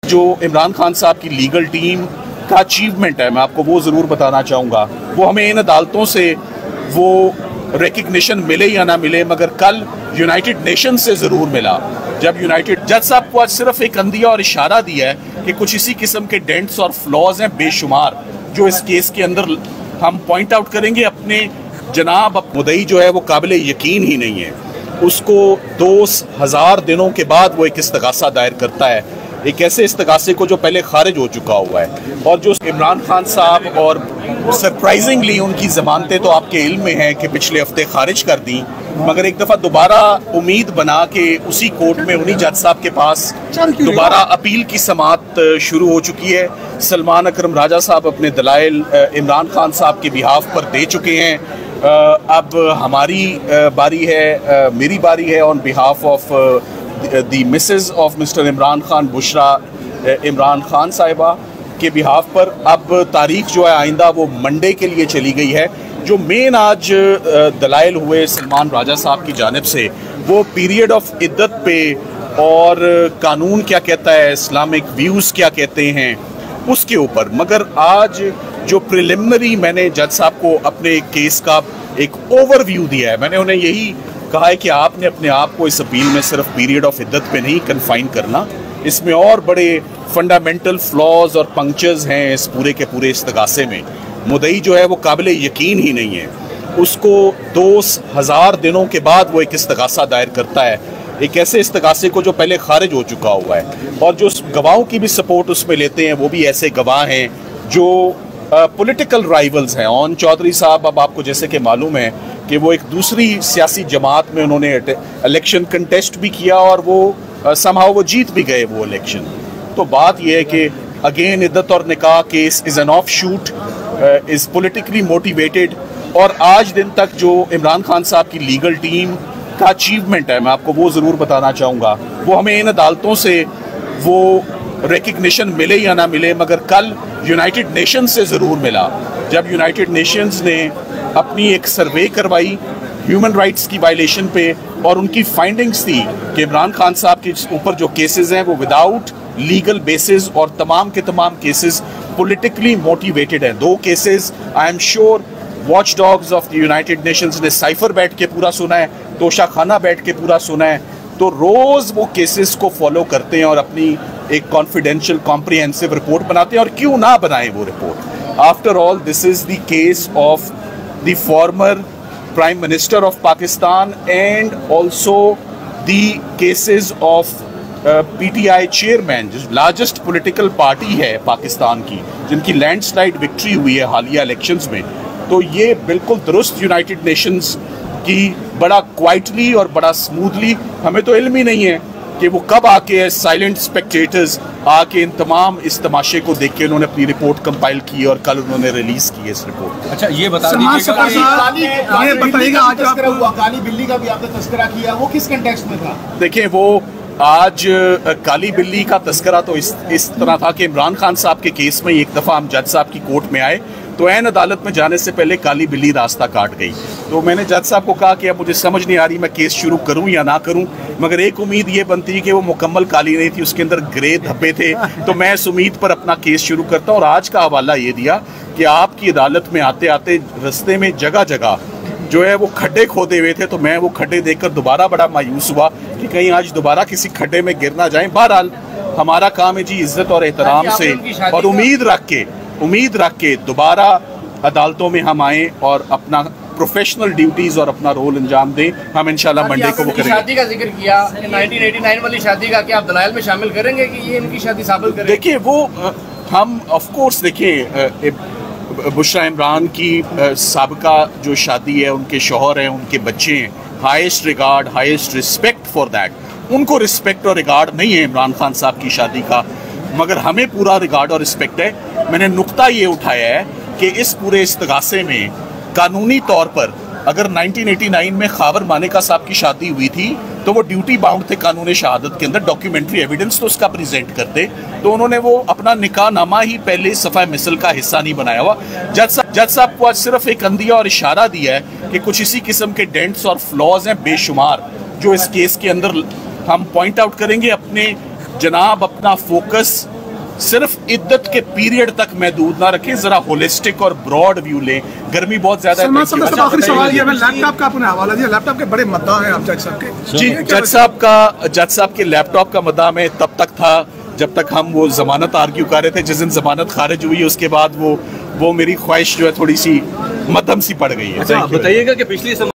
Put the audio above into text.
जो इमरान खान साहब की लीगल टीम का अचीवमेंट है, मैं आपको वो ज़रूर बताना चाहूँगा। वो हमें इन अदालतों से वो रिकग्निशन मिले या ना मिले, मगर कल यूनाइटेड नेशन से ज़रूर मिला, जब यूनाइटेड जज साहब को आज सिर्फ एक अंदिया और इशारा दिया है कि कुछ इसी किस्म के डेंट्स और फ्लॉज हैं बेशुमार जो इस केस के अंदर हम पॉइंट आउट करेंगे। अपने जनाब मुदई जो है वो काबिल यकीन ही नहीं है, उसको 2000 दिनों के बाद वो एक इस्तगासा दायर करता है, एक ऐसे इस्तगासे को जो पहले खारिज हो चुका हुआ है। और जो इमरान खान साहब और सरप्राइजिंगली उनकी ज़मानतें तो आपके इल्म में हैं कि पिछले हफ्ते खारिज कर दी, मगर एक दफ़ा दोबारा उम्मीद बना के उसी कोर्ट में उन्हीं जज साहब के पास दोबारा अपील की समाअत शुरू हो चुकी है। सलमान अकरम राजा साहब अपने दलाइल इमरान खान साहब के बिहाफ पर दे चुके हैं। अब हमारी बारी है, मेरी बारी है on behalf of the Mrs of mister Imran Khan, Bushra Imran Khan साहिबा के बिहाफ पर। अब तारीख जो है आइंदा वो मंडे के लिए चली गई है। जो मेन आज दलाइल हुए सलमान राजा साहब की जानिब से वो पीरियड ऑफ इद्दत पे और कानून क्या कहता है, इस्लामिक व्यूज़ क्या कहते हैं उसके ऊपर। मगर आज जो प्रिलिमिनरी मैंने जज साहब को अपने केस का एक ओवरव्यू दिया है, मैंने उन्हें यही कहा है कि आपने अपने आप को इस अपील में सिर्फ पीरियड ऑफ इद्दत पे नहीं कन्फाइन करना, इसमें और बड़े फंडामेंटल फ्लॉज और पंक्चर्स हैं इस पूरे के पूरे इस्तगासे में। मुदई जो है वो काबिल यकीन ही नहीं है, उसको 2000 दिनों के बाद वो एक इस्तगासा दायर करता है, एक ऐसे इस्तगासे को जो पहले खारिज हो चुका हुआ है। और जो गवाहों की भी सपोर्ट उसमें लेते हैं वो भी ऐसे गवाह हैं जो पॉलिटिकल राइवल्स हैं। ओन चौधरी साहब, अब आपको जैसे कि मालूम है कि वो एक दूसरी सियासी जमात में उन्होंने इलेक्शन कंटेस्ट भी किया और वो समहाउ वो जीत भी गए वो इलेक्शन। तो बात यह है कि अगेन इद्दत और निकाह case is an of shoot, is politically motivated. और आज दिन तक जो इमरान खान साहब की लीगल टीम का अचीवमेंट है, मैं आपको वो ज़रूर बताना चाहूँगा। वो हमें इन अदालतों से वो रिकग्निशन मिले या ना मिले, मगर कल यूनाइटेड नेशन से ज़रूर मिला, जब यूनाइटेड नेशंस ने अपनी एक सर्वे करवाई ह्यूमन राइट्स की वायलेशन पे, और उनकी फाइंडिंग्स थी कि इमरान खान साहब के ऊपर जो केसेस हैं वो विदाउट लीगल बेसिस और तमाम के तमाम केसेस पॉलिटिकली मोटिवेटेड हैं। 2 cases I am sure watch dogs of the United Nations ने साइफर बैठ के पूरा सुना है, तोशा खाना बैठ के पूरा सुना है। तो रोज़ वो केसेस को फॉलो करते हैं और अपनी एक कॉन्फिडेंशियल कॉम्प्रिहेंसिव रिपोर्ट बनाते हैं। और क्यों ना बनाएं वो report, after all this is the case of the former prime minister of Pakistan and also the cases of PTI chairman, जो लार्जेस्ट पॉलिटिकल पार्टी है पाकिस्तान की, जिनकी लैंडस्लाइड विक्ट्री हुई है हालिया इलेक्शंस में। तो ये बिल्कुल दुरुस्त यूनाइटेड नेशंस की बड़ा क्वाइटली और बड़ा स्मूथली, हमें तो इल्म ही नहीं है कि वो कब आके साइलेंट स्पेक्टेटर्स आके इन तमाम इस तमाशे को देख के उन्होंने अपनी रिपोर्ट कंपाइल की और कल उन्होंने रिलीज की है इस रिपोर्ट। अच्छा, ये बता दीजिएगा आज काली बिल्ली का भी आपने तस्करा किया, वो किस कंटेक्स्ट में था? देखिए, वो आज काली बिल्ली का तस्करा तो इस तरह था कि इमरान खान साहब के केस में एक दफ़ा हम जज साहब की कोर्ट में आए तो ऐन अदालत में जाने से पहले काली बिल्ली रास्ता काट गई। तो मैंने जज साहब को कहा कि अब मुझे समझ नहीं आ रही मैं केस शुरू करूं या ना करूं, मगर एक उम्मीद ये बनती है कि वो मुकम्मल काली नहीं थी, उसके अंदर ग्रे धब्बे थे। तो मैं इस उम्मीद पर अपना केस शुरू करता हूँ। और आज का हवाला ये दिया कि आपकी अदालत में आते आते रास्ते में जगह जगह जो है वो खड्डे खोदे हुए थे, तो मैं वो खड्डे देखकर दोबारा बड़ा मायूस हुआ कि कहीं आज दोबारा किसी खड्डे में गिर ना जाएं। बहरहाल हमारा काम है जी इज्जत और एहतराम से और उम्मीद रख के दोबारा अदालतों में हम आएँ और अपना प्रोफेशनल ड्यूटीज और अपना रोल अंजाम दें। हम इंशाल्लाह मंडे को वो करेंगे। शादी का जिक्र किया, 1989 वाली शादी का, क्या आप दलाइल में शामिल करेंगे कि ये इनकी शादी साबित करें? देखिए, वो हम ऑफ कोर्स देखिए बुशरा इमरान की साबिका जो शादी है, उनके शौहर हैं, उनके बच्चे हैं, highest regard highest respect for that. उनको रिस्पेक्ट और रिगार्ड नहीं है इमरान खान साहब की शादी का, मगर हमें पूरा रिगार्ड और रिस्पेक्ट है। मैंने नुक्ता ये उठाया है कि इस पूरे इस्तगासे में कानूनी तौर पर अगर 1989 में खावर मानेका साहब की शादी हुई थी तो वो ड्यूटी बाउंड थे कानूनी शहादत के अंदर, डॉक्यूमेंट्री एविडेंस तो उसका प्रेजेंट करते, तो उन्होंने वो अपना निकाह नामा ही पहले सफ़ा मिसल का हिस्सा नहीं बनाया हुआ। जज साहब को आज सिर्फ एक अंदिया और इशारा दिया है कि कुछ इसी किस्म के डेंट्स और फ्लॉज हैं बेशुमार जो इस केस के अंदर हम पॉइंट आउट करेंगे। अपने जनाब अपना फोकस सिर्फ इद्दत के पीरियड तक महदूद ना रखें, जरा होलिस्टिक और ब्रॉड व्यू लें। गर्मी बहुत ज्यादा है। आखिरी सवाल ये, लैपटॉप का आपने हवाला दिया, लैपटॉप के बड़े मद्दा हैं आप जज साहब के। जी, जज साहब के लैपटॉप का मद्दा में तब तक था जब तक हम वो जमानत आर्ग्यू कर रहे थे। जिस दिन जमानत खारिज हुई उसके बाद वो मेरी ख्वाहिश जो है थोड़ी सी मध्यम सी पड़ गई है। बताइएगा कि पिछली